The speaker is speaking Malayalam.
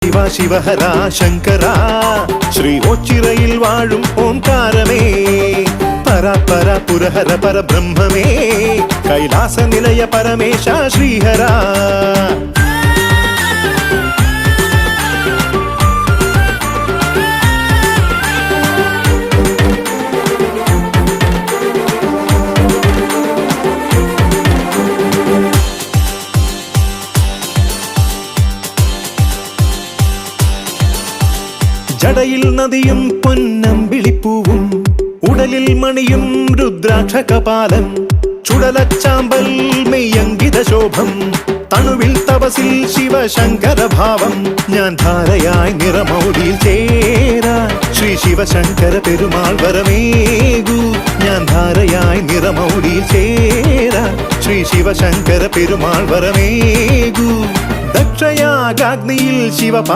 ശിവ ശിവഹര ശങ്കര ശ്രീ ഓച്ചിറയിൽ വാഴും ഓംകാരമേ പരാപര പുരഹര പരബ്രഹ്മമേ കൈലാസ നിലയ പരമേശ ശ്രീഹര ജടയിൽ നദിയും പൊന്നമ്പിളിപ്പൂവും ഉടലിൽ മണിയും രുദ്രാക്ഷ കപാലം ചുടലച്ചാമ്പൽ മെയ്യങ്കിത ശോഭം തണുവിൽ തപസിൽ ശിവശങ്കര ഭാവം ഞാൻ ധാരയായി നിറമൗലിയിൽ ചേരാൻ ശ്രീ ശിവശങ്കര പെരുമാൾ വരമേകൂ ഞാൻ ധാരയായി നിറമൗലിയിൽ ചേരാൻ ശ്രീ ശിവശങ്കര പെരുമാൾ വരമേകൂ ദക്ഷയാഗാഗ്നിയിൽ ശിവ